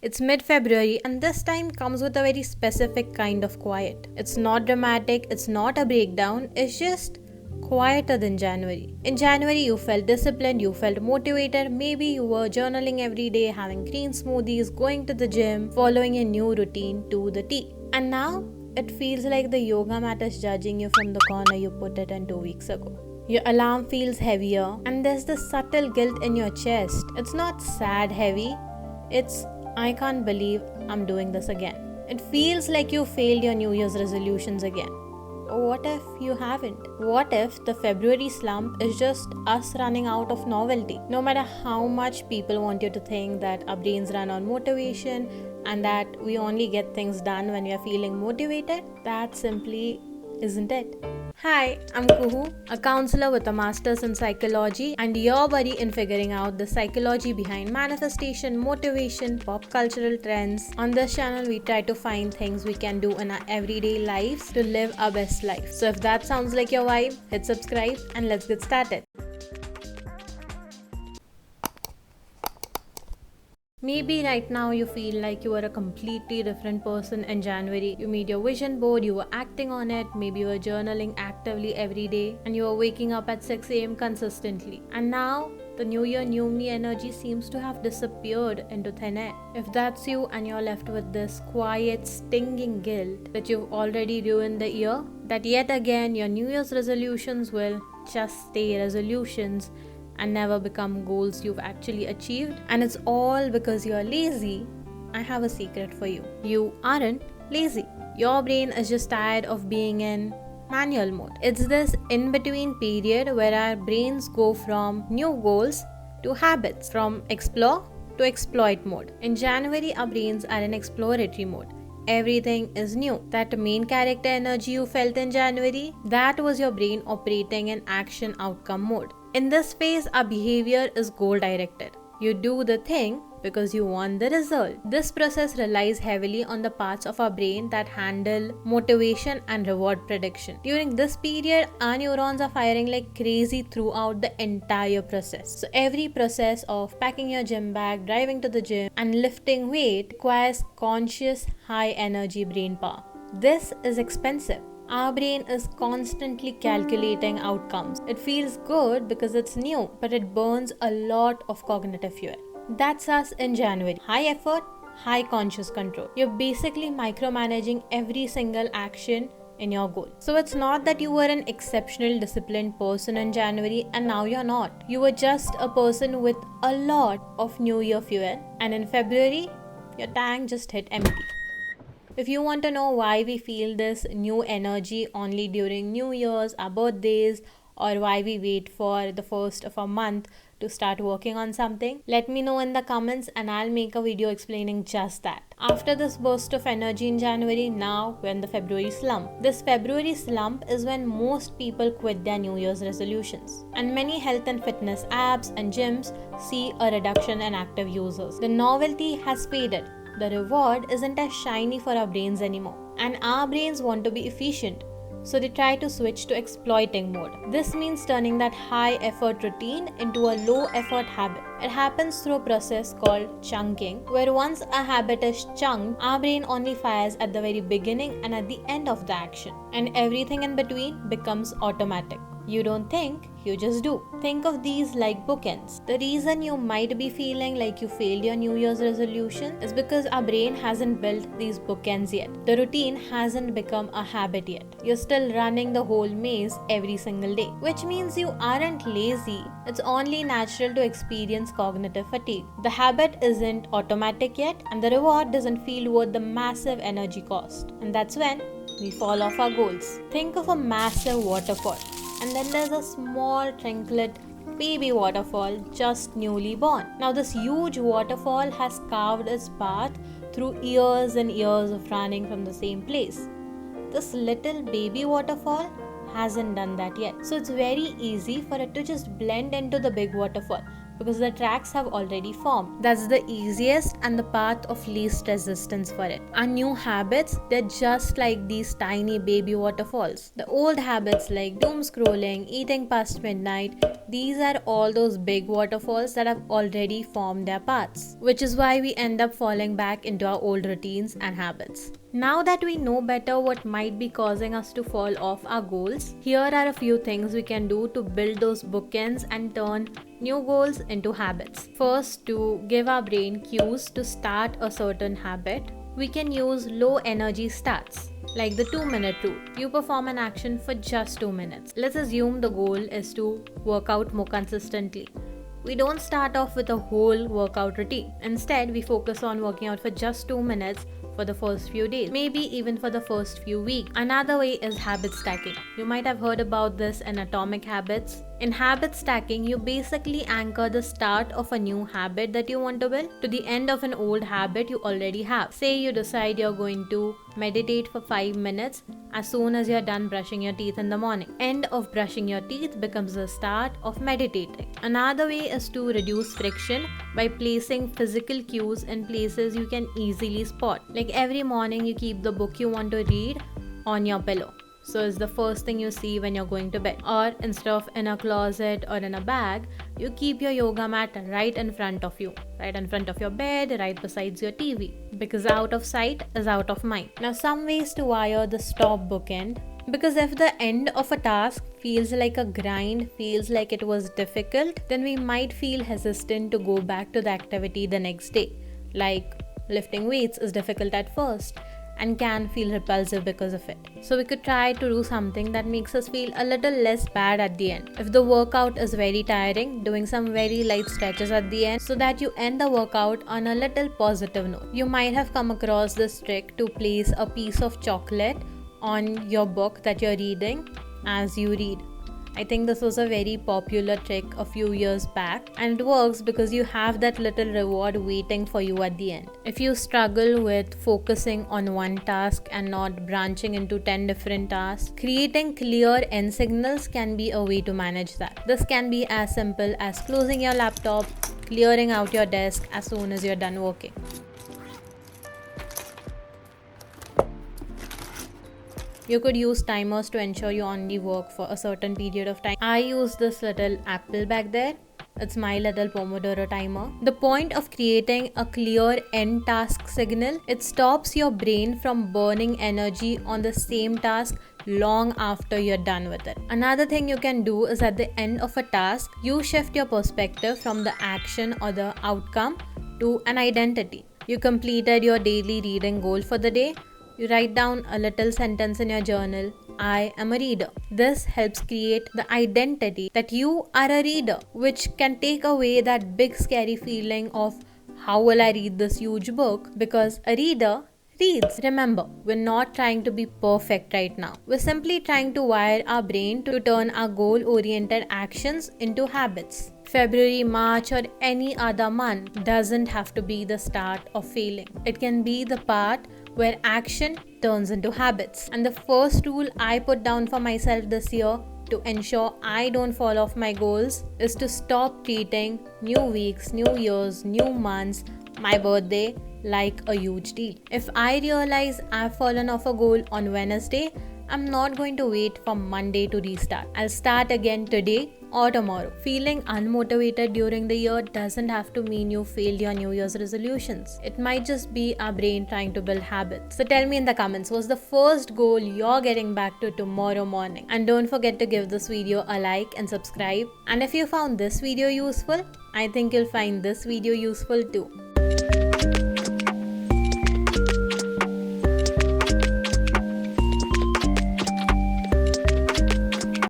It's mid-February and this time comes with a very specific kind of quiet. It's not dramatic, it's not a breakdown, it's just quieter than January. In January, you felt disciplined, you felt motivated, maybe you were journaling every day, having green smoothies, going to the gym, following a new routine to the T. And now, it feels like the yoga mat is judging you from the corner you put it in 2 weeks ago. Your alarm feels heavier, and there's this subtle guilt in your chest. It's not sad heavy, it's I can't believe I'm doing this again. It feels like you failed your New Year's resolutions again. What if you haven't? What if the February slump is just us running out of novelty? No matter how much people want you to think that our brains run on motivation and that we only get things done when we are feeling motivated, that simply isn't it. Hi, I'm Kuhu, a counselor with a master's in psychology and your buddy in figuring out the psychology behind manifestation, motivation, pop cultural trends. On this channel, we try to find things we can do in our everyday lives to live our best life. So if that sounds like your vibe, hit subscribe and let's get started. Maybe right now you feel like you are a completely different person in January. You made your vision board, you were acting on it, maybe you were journaling actively every day, and you were waking up at 6 a.m. consistently. And now, the New Year, New Me energy seems to have disappeared into thin air. If that's you and you're left with this quiet, stinging guilt that you've already ruined the year, that yet again your New Year's resolutions will just stay resolutions and never become goals you've actually achieved, and it's all because you're lazy, I have a secret for you. You aren't lazy. Your brain is just tired of being in manual mode. It's this in-between period where our brains go from new goals to habits, from explore to exploit mode. In January, our brains are in exploratory mode. Everything is new. That main character energy you felt in January, that was your brain operating in action outcome mode. In this phase, our behavior is goal directed. You do the thing because you want the result. This process relies heavily on the parts of our brain that handle motivation and reward prediction. During this period, our neurons are firing like crazy throughout the entire process. So every process of packing your gym bag, driving to the gym, and lifting weight requires conscious, high energy brain power. This is expensive. Our brain is constantly calculating outcomes. It feels good because it's new, but it burns a lot of cognitive fuel. That's us in January. High effort, high conscious control. You're basically micromanaging every single action in your goal. So it's not that you were an exceptional disciplined person in January and now you're not. You were just a person with a lot of New Year fuel, and in February, your tank just hit empty. If you want to know why we feel this new energy only during New Year's, our birthdays, or why we wait for the first of a month to start working on something, let me know in the comments and I'll make a video explaining just that. After this burst of energy in January, now we're in the February slump. This February slump is when most people quit their New Year's resolutions. And many health and fitness apps and gyms see a reduction in active users. The novelty has faded. The reward isn't as shiny for our brains anymore. And our brains want to be efficient, so they try to switch to exploiting mode. This means turning that high effort routine into a low effort habit. It happens through a process called chunking, where once a habit is chunked, our brain only fires at the very beginning and at the end of the action, and everything in between becomes automatic. You don't think, you just do. Think of these like bookends. The reason you might be feeling like you failed your New Year's resolution is because our brain hasn't built these bookends yet. The routine hasn't become a habit yet. You're still running the whole maze every single day, which means you aren't lazy. It's only natural to experience cognitive fatigue. The habit isn't automatic yet, and the reward doesn't feel worth the massive energy cost. And that's when we fall off our goals. Think of a massive waterfall, and then there's a small trinklet baby waterfall just newly born. Now this huge waterfall has carved its path through years and years of running from the same place. This little baby waterfall hasn't done that yet. So it's very easy for it to just blend into the big waterfall. because the tracks have already formed. That's the easiest and the path of least resistance for it. Our new habits, they're just like these tiny baby waterfalls. The old habits like doom scrolling, eating past midnight, these are all those big waterfalls that have already formed their paths, which is why we end up falling back into our old routines and habits. Now that we know better what might be causing us to fall off our goals, here are a few things we can do to build those bookends and turn new goals into habits. First, to give our brain cues to start a certain habit, we can use low energy starts, like the 2-minute rule. You perform an action for just 2 minutes. Let's assume the goal is to work out more consistently. We don't start off with a whole workout routine. Instead, we focus on working out for just 2 minutes for the first few days, maybe even for the first few weeks. Another way is habit stacking. You might have heard about this in Atomic Habits. In habit stacking, you basically anchor the start of a new habit that you want to build to the end of an old habit you already have. Say you decide you're going to meditate for 5 minutes as soon as you're done brushing your teeth in the morning. End of brushing your teeth becomes the start of meditating. Another way is to reduce friction by placing physical cues in places you can easily spot. Like every morning you keep the book you want to read on your pillow, so it's the first thing you see when you're going to bed. Or instead of in a closet or in a bag, you keep your yoga mat right in front of you, right in front of your bed, right beside your TV, because out of sight is out of mind. Now, some ways to wire the stop bookend, because if the end of a task feels like a grind, feels like it was difficult, then we might feel hesitant to go back to the activity the next day. Like lifting weights is difficult at first and can feel repulsive because of it. So we could try to do something that makes us feel a little less bad at the end. If the workout is very tiring, doing some very light stretches at the end so that you end the workout on a little positive note. You might have come across this trick to place a piece of chocolate on your book that you're reading as you read. I think this was a very popular trick a few years back, and it works because you have that little reward waiting for you at the end. If you struggle with focusing on one task and not branching into 10 different tasks, creating clear end signals can be a way to manage that. This can be as simple as closing your laptop, clearing out your desk as soon as you're done working. You could use timers to ensure you only work for a certain period of time. I use this little apple back there. It's my little Pomodoro timer. The point of creating a clear end task signal, it stops your brain from burning energy on the same task long after you're done with it. Another thing you can do is at the end of a task, you shift your perspective from the action or the outcome to an identity. You completed your daily reading goal for the day. You write down a little sentence in your journal, I am a reader. This helps create the identity that you are a reader, which can take away that big scary feeling of how will I read this huge book, because a reader reads. Remember, we're not trying to be perfect right now. We're simply trying to wire our brain to turn our goal-oriented actions into habits. February, March, or any other month doesn't have to be the start of failing. It can be the part where action turns into habits. And the first rule I put down for myself this year to ensure I don't fall off my goals is to stop treating new weeks, new years, new months, my birthday like a huge deal. If I realize I've fallen off a goal on Wednesday, I'm not going to wait for Monday to restart. I'll start again today or tomorrow. Feeling unmotivated during the year doesn't have to mean you failed your New Year's resolutions. It might just be our brain trying to build habits. So tell me in the comments, what's the first goal you're getting back to tomorrow morning? And don't forget to give this video a like and subscribe. And if you found this video useful, I think you'll find this video useful too.